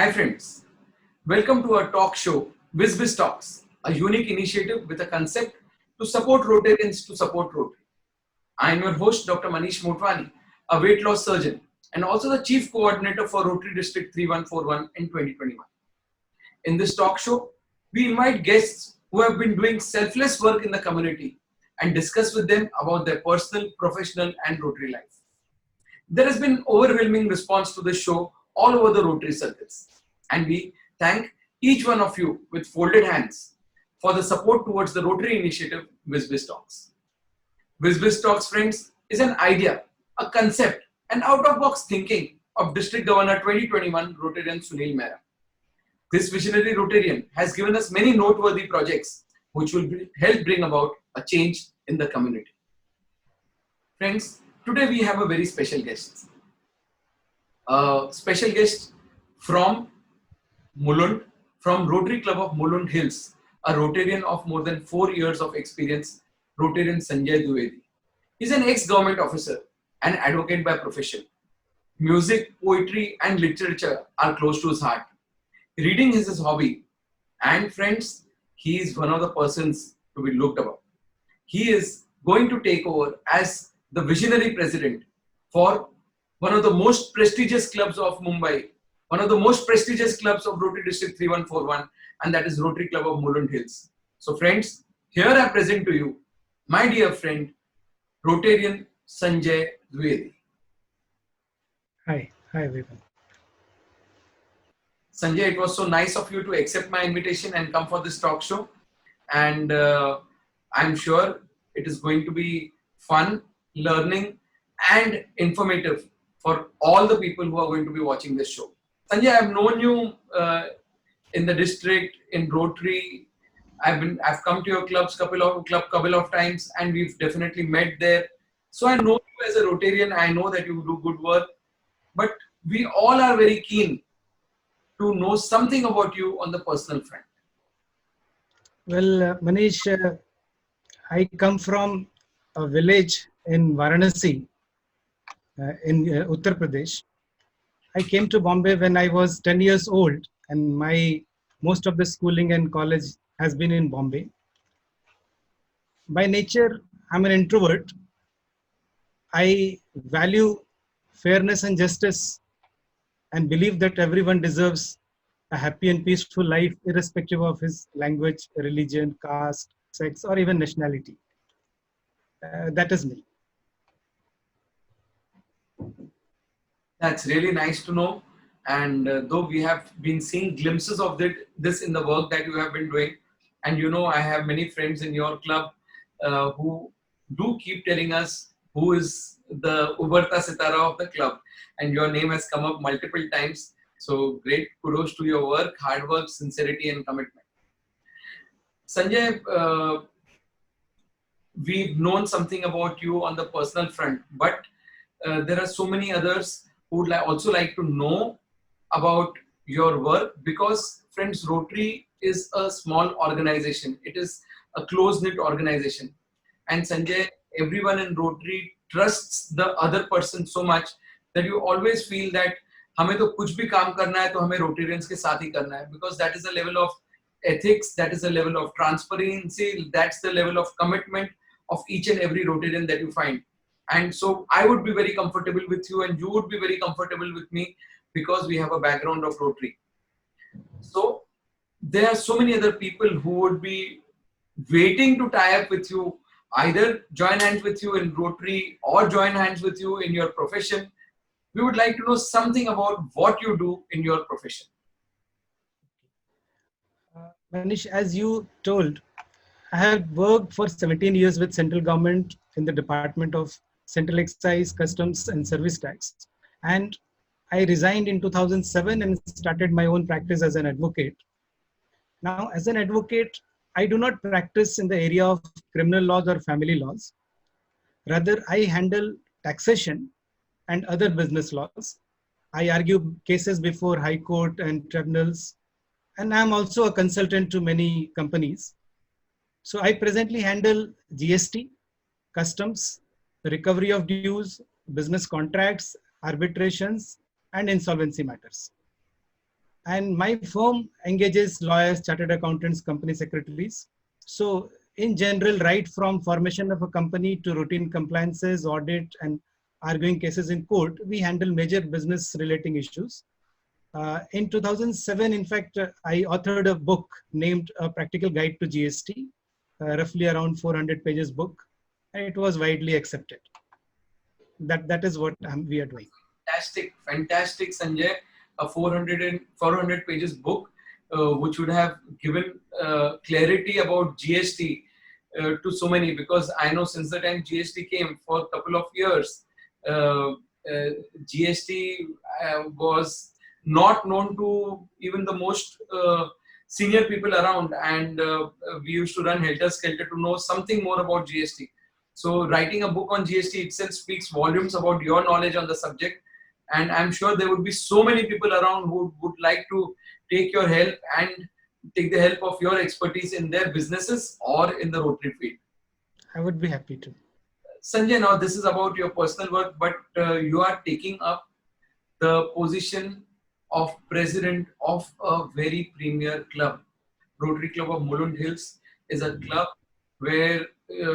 Hi friends, welcome to our talk show WizBiz Talks, a unique initiative with a concept to support Rotarians to support Rotary. I am your host Dr. Manish Motwani, a weight loss surgeon and also the Chief Coordinator for Rotary District 3141 in 2021. In this talk show, we invite guests who have been doing selfless work in the community and discuss with them about their personal, professional and Rotary life. There has been overwhelming response to the show all over the Rotary circles, and we thank each one of you with folded hands for the support towards the Rotary initiative WizBiz Talks. WizBiz Talks, friends, is an idea, a concept, and out-of-box thinking of District Governor 2021 Rotarian Sunil Mehra. This visionary Rotarian has given us many noteworthy projects which will help bring about a change in the community. Friends, today we have a very special guest. A special guest from Mulund, from Rotary Club of Mulund Hills, a Rotarian of more than 4 years of experience, Rotarian Sanjay Dwivedi. He is an ex-government officer and advocate by profession. Music, poetry and literature are close to his heart. Reading is his hobby. And friends, he is one of the persons to be looked about. He is going to take over as the visionary president for one of the most prestigious clubs of Mumbai, one of the most prestigious clubs of Rotary District 3141, and that is Rotary Club of Mulund Hills. So friends, here I present to you my dear friend, Rotarian Sanjay Dwivedi. Hi everyone. Sanjay, it was so nice of you to accept my invitation and come for this talk show. And I'm sure it is going to be fun, learning and informative for all the people who are going to be watching this show. Sanjay, I've known you in the district, in Rotary. I've come to your couple of times, and we've definitely met there. So I know you as a Rotarian. I know that you do good work, but we all are very keen to know something about you on the personal front. Well, Manish, I come from a village in Varanasi, in Uttar Pradesh. I came to Bombay when I was 10 years old, and most of the schooling and college has been in Bombay. By nature, I'm an introvert. I value fairness and justice and believe that everyone deserves a happy and peaceful life irrespective of his language, religion, caste, sex, or even nationality. That is me. That's really nice to know. And though we have been seeing glimpses of this in the work that you have been doing, and you know, I have many friends in your club who do keep telling us who is the Ubarta Sitara of the club, and your name has come up multiple times. So great kudos to your work, hard work, sincerity and commitment. Sanjay, we've known something about you on the personal front, but there are so many others who would also like to know about your work, because friends, Rotary is a small organization. It is a close-knit organization. And Sanjay, everyone in Rotary trusts the other person so much that you always feel that हमें तो कुछ भी काम करना है तो हमें Rotarians के साथ ही करना है, because that is a level of ethics, that is a level of transparency, that's the level of commitment of each and every Rotarian that you find. And so I would be very comfortable with you, and you would be very comfortable with me, because we have a background of Rotary. So there are so many other people who would be waiting to tie up with you, either join hands with you in Rotary or join hands with you in your profession. We would like to know something about what you do in your profession. Manish, as you told, I have worked for 17 years with central government in the Department of Central Excise, Customs and Service Tax. And I resigned in 2007 and started my own practice as an advocate. Now, as an advocate, I do not practice in the area of criminal laws or family laws. Rather, I handle taxation and other business laws. I argue cases before High Court and tribunals, and I'm also a consultant to many companies. So I presently handle GST, customs, recovery of dues, business contracts, arbitrations, and insolvency matters. And my firm engages lawyers, chartered accountants, company secretaries. So in general, right from formation of a company to routine compliances, audit, and arguing cases in court, we handle major business relating issues. In 2007, in fact, I authored a book named A Practical Guide to GST, roughly around 400 pages book, and it was widely accepted. That is what we are doing. Fantastic, Sanjay. A 400 pages book, which would have given clarity about GST to so many, because I know since the time GST came for a couple of years, uh, GST was not known to even the most senior people around, and we used to run helter skelter to know something more about GST. So writing a book on GST itself speaks volumes about your knowledge on the subject, and I'm sure there would be so many people around who would like to take your help and take the help of your expertise in their businesses or in the Rotary field. I would be happy to. Sanjay, now this is about your personal work, but you are taking up the position of president of a very premier club. Rotary Club of Mulund Hills is a club where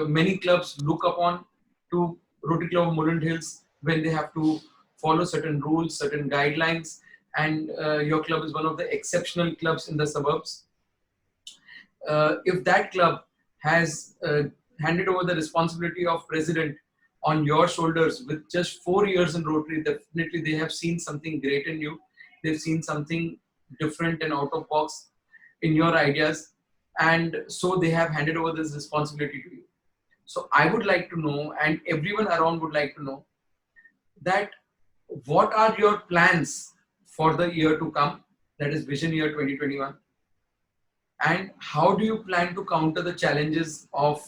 many clubs look upon to Rotary Club of Mulund Hills when they have to follow certain rules, certain guidelines, and your club is one of the exceptional clubs in the suburbs. If that club has handed over the responsibility of president on your shoulders with just 4 years in Rotary, definitely they have seen something great in you. They've seen something different and out of box in your ideas, and so they have handed over this responsibility to you. So I would like to know, and everyone around would like to know, that what are your plans for the year to come, that is Vision Year 2021, and how do you plan to counter the challenges of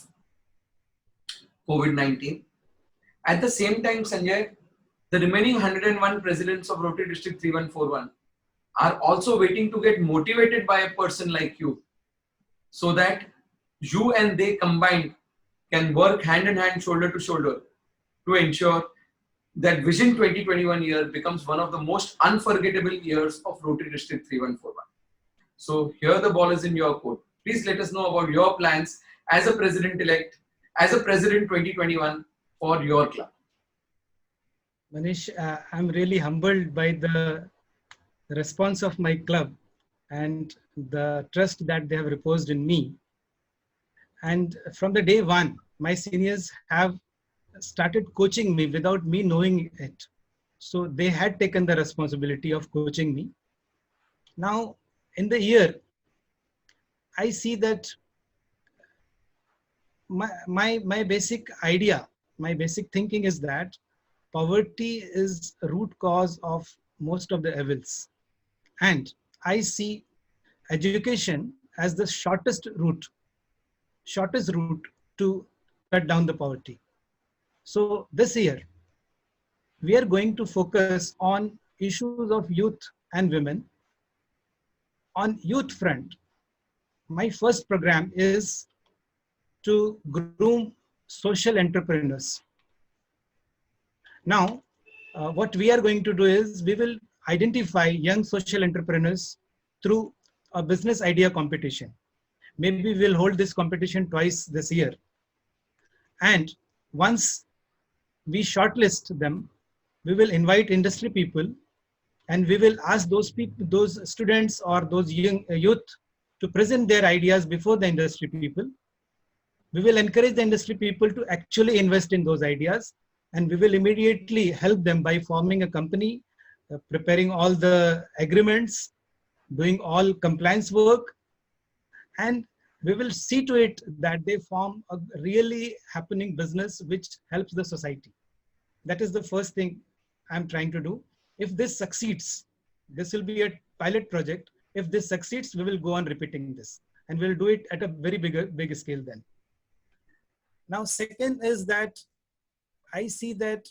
COVID-19? At the same time, Sanjay, the remaining 101 presidents of Rotary District 3141 are also waiting to get motivated by a person like you, so that you and they combined can work hand in hand, shoulder to shoulder, to ensure that Vision 2021 year becomes one of the most unforgettable years of Rotary District 3141. So here the ball is in your court. Please let us know about your plans as a president-elect, as a president 2021 for your club. Manish, I'm really humbled by the response of my club and the trust that they have reposed in me. And from the day one, my seniors have started coaching me without me knowing it. So they had taken the responsibility of coaching me. Now, in the year, I see that my basic idea, my basic thinking is that poverty is a root cause of most of the evils. And I see education as the shortest route to cut down the poverty. So this year, we are going to focus on issues of youth and women. On youth front, my first program is to groom social entrepreneurs. Now, what we are going to do is we will identify young social entrepreneurs through a business idea competition. Maybe we'll hold this competition twice this year. And once we shortlist them, we will invite industry people, and we will ask those people, those students or those young youth to present their ideas before the industry people. We will encourage the industry people to actually invest in those ideas, and we will immediately help them by forming a company, preparing all the agreements, doing all compliance work, and we will see to it that they form a really happening business which helps the society. That is the first thing I'm trying to do. If this succeeds, this will be a pilot project. If this succeeds, we will go on repeating this, and we'll do it at a very big scale then. Now, second is that I see that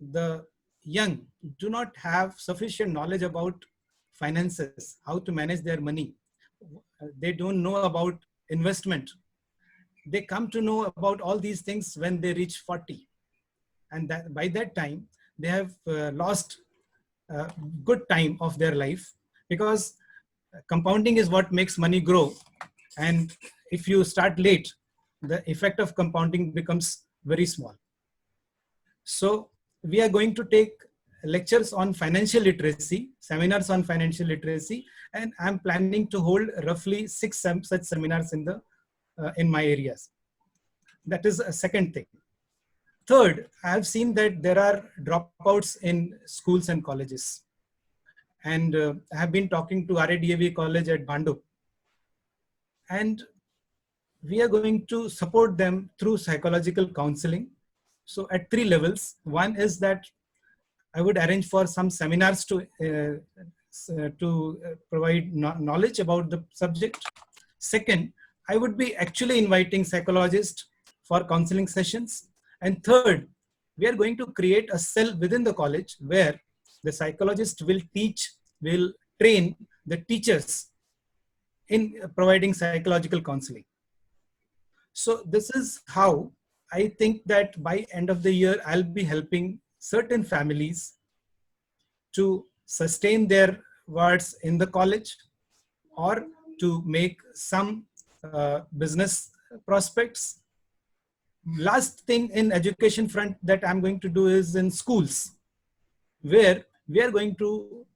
the young do not have sufficient knowledge about finances, how to manage their money. They don't know about investment. They come to know about all these things when they reach 40. And that, by that time, they have lost good time of their life, because compounding is what makes money grow. And if you start late, the effect of compounding becomes very small. So we are going to take lectures on financial literacy, seminars on financial literacy, and I'm planning to hold roughly 6 such seminars in my areas. That is a second thing. Third, I have seen that there are dropouts in schools and colleges. And I have been talking to RADAV college at Bhandup. And we are going to support them through psychological counseling. So at 3 levels. One is that I would arrange for some seminars to provide knowledge about the subject. Second, I would be actually inviting psychologists for counseling sessions. And third, we are going to create a cell within the college where the psychologist will train the teachers in providing psychological counseling. So this is how I think that by end of the year, I'll be helping certain families to sustain their wards in the college or to make some business prospects. Last thing in education front that I'm going to do is in schools, where we are going to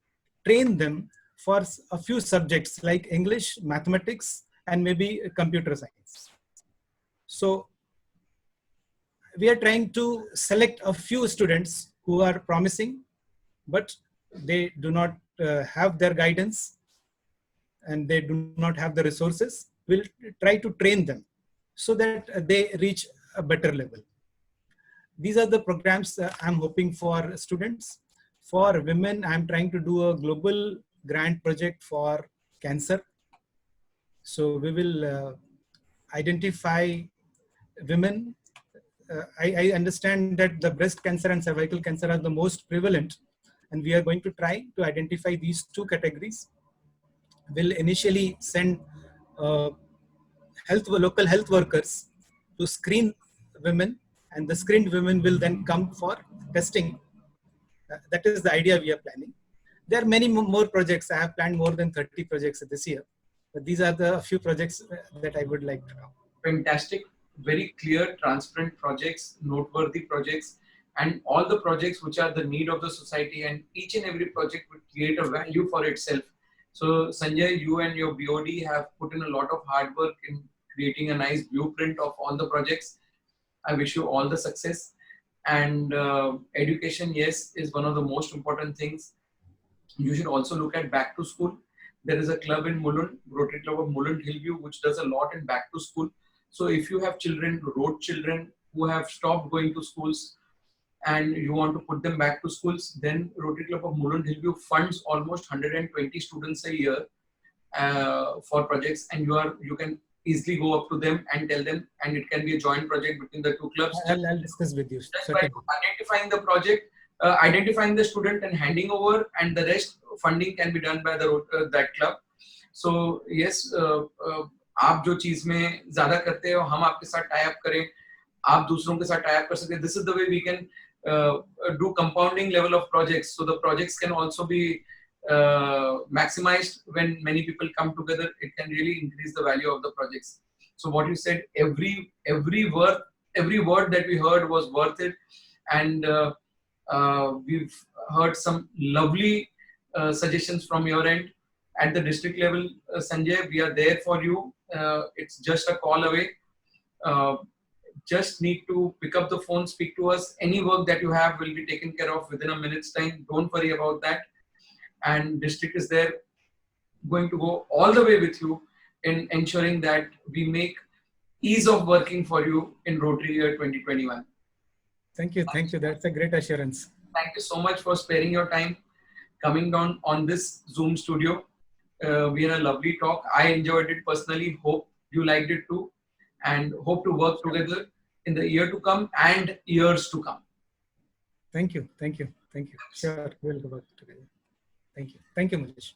train them for a few subjects like English, mathematics, and maybe computer science. So we are trying to select a few students who are promising, but they do not have their guidance and they do not have the resources. We'll try to train them so that they reach a better level. These are the programs I'm hoping for students. For women, I'm trying to do a global grant project for cancer. So we will identify women. I understand that the breast cancer and cervical cancer are the most prevalent, and we are going to try to identify these two categories. We'll initially send local health workers to screen women, and the screened women will then come for testing. That is the idea we are planning. There are many more projects. I have planned more than 30 projects this year, but these are the few projects that I would like to know. Fantastic, very clear, transparent projects, noteworthy projects, and all the projects which are the need of the society, and each and every project would create a value for itself. So Sanjay, you and your BOD have put in a lot of hard work in creating a nice blueprint of all the projects. I wish you all the success. And education, yes, is one of the most important things. You should also look at back to school. There is a club in Mulund, Rotary Club of Mulund Hillview, which does a lot in back to school. So if you have children, road children who have stopped going to schools and you want to put them back to schools, then Rotary Club of Mulund Hillview funds almost 120 students a year for projects, and you can easily go up to them and tell them, and it can be a joint project between the two clubs. I'll discuss with you. Just by identifying the project, identifying the student and handing over, and the rest funding can be done by that club. So yes, आप जो चीज में ज्यादा करते हो हम आपके साथ टाई अप करें, आप दूसरों के साथ टाई अप कर सकते हैं. This is the way we can do compounding level of projects. So the projects can also be maximized when many people come together. It can really increase the value of the projects. So what you said, every word that we heard was worth it, and we've heard some lovely suggestions from your end. At the district level, Sanjay, we are there for you. It's just a call away. Just need to pick up the phone, speak to us. Any work that you have will be taken care of within a minute's time. Don't worry about that. And district is there, going to go all the way with you in ensuring that we make ease of working for you in Rotary year 2021. Thank you. That's a great assurance. Thank you so much for sparing your time, coming down on this Zoom studio. We had a lovely talk. I enjoyed it personally. Hope you liked it too, and hope to work together in the year to come and years to come. Thank you. Sure, we'll work together. Thank you, Mukesh.